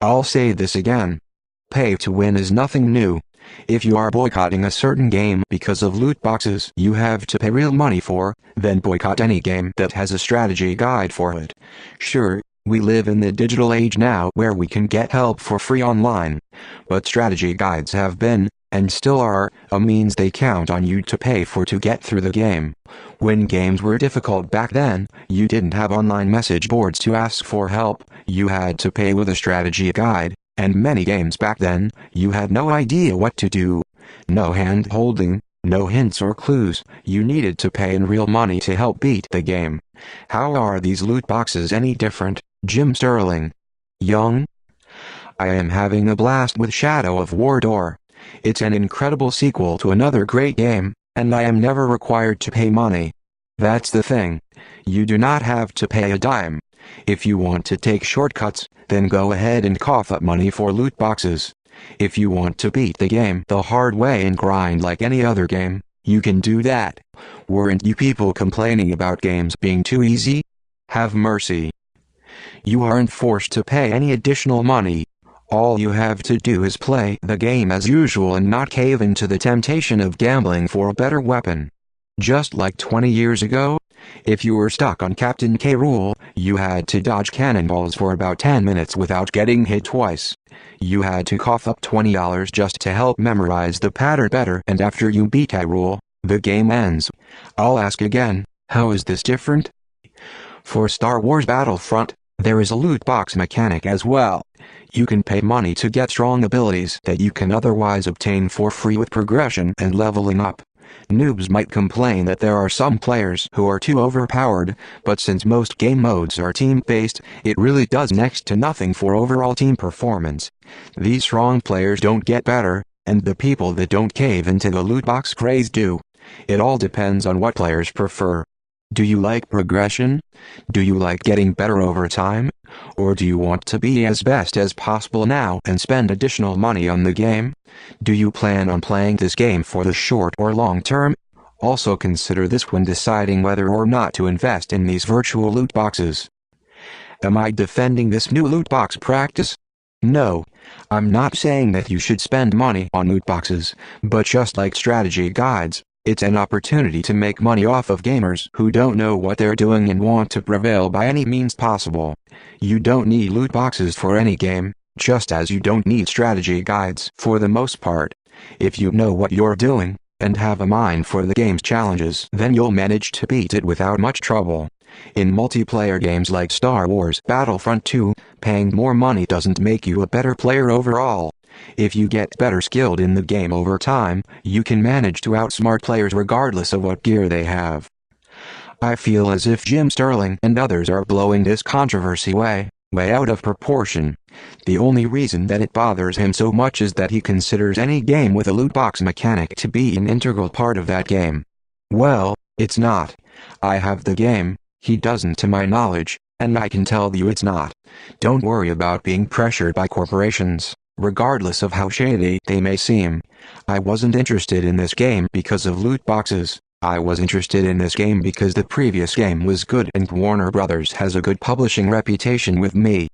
I'll say this again. Pay to win is nothing new. If you are boycotting a certain game because of loot boxes you have to pay real money for, then boycott any game that has a strategy guide for it. Sure, we live in the digital age now where we can get help for free online. But strategy guides have been, and still are, a means they count on you to pay for to get through the game. When games were difficult back then, you didn't have online message boards to ask for help, you had to pay with a strategy guide. And many games back then, you had no idea what to do. No hand-holding, no hints or clues, you needed to pay in real money to help beat the game. How are these loot boxes any different, Jim Sterling? Young? I am having a blast with Shadow of War. It's an incredible sequel to another great game, and I am never required to pay money. That's the thing. You do not have to pay a dime. If you want to take shortcuts, then go ahead and cough up money for loot boxes. If you want to beat the game the hard way and grind like any other game, you can do that. Weren't you people complaining about games being too easy? Have mercy. You aren't forced to pay any additional money. All you have to do is play the game as usual and not cave into the temptation of gambling for a better weapon. Just like 20 years ago, if you were stuck on Captain K. Rool, you had to dodge cannonballs for about 10 minutes without getting hit twice. You had to cough up $20 just to help memorize the pattern better, and after you beat K. Rool, the game ends. I'll ask again, how is this different? For Star Wars Battlefront, there is a loot box mechanic as well. You can pay money to get strong abilities that you can otherwise obtain for free with progression and leveling up. Noobs might complain that there are some players who are too overpowered, but since most game modes are team-based, it really does next to nothing for overall team performance. These strong players don't get better, and the people that don't cave into the loot box craze do. It all depends on what players prefer. Do you like progression? Do you like getting better over time? Or do you want to be as best as possible now and spend additional money on the game? Do you plan on playing this game for the short or long term? Also consider this when deciding whether or not to invest in these virtual loot boxes. Am I defending this new loot box practice? No, I'm not saying that you should spend money on loot boxes, but just like strategy guides, it's an opportunity to make money off of gamers who don't know what they're doing and want to prevail by any means possible. You don't need loot boxes for any game, just as you don't need strategy guides for the most part. If you know what you're doing, and have a mind for the game's challenges, then you'll manage to beat it without much trouble. In multiplayer games like Star Wars Battlefront 2, paying more money doesn't make you a better player overall. If you get better skilled in the game over time, you can manage to outsmart players regardless of what gear they have. I feel as if Jim Sterling and others are blowing this controversy way out of proportion. The only reason that it bothers him so much is that he considers any game with a loot box mechanic to be an integral part of that game. Well, it's not. I have the game, he doesn't to my knowledge, and I can tell you it's not. Don't worry about being pressured by corporations, regardless of how shady they may seem. I wasn't interested in this game because of loot boxes. I was interested in this game because the previous game was good and Warner Brothers has a good publishing reputation with me.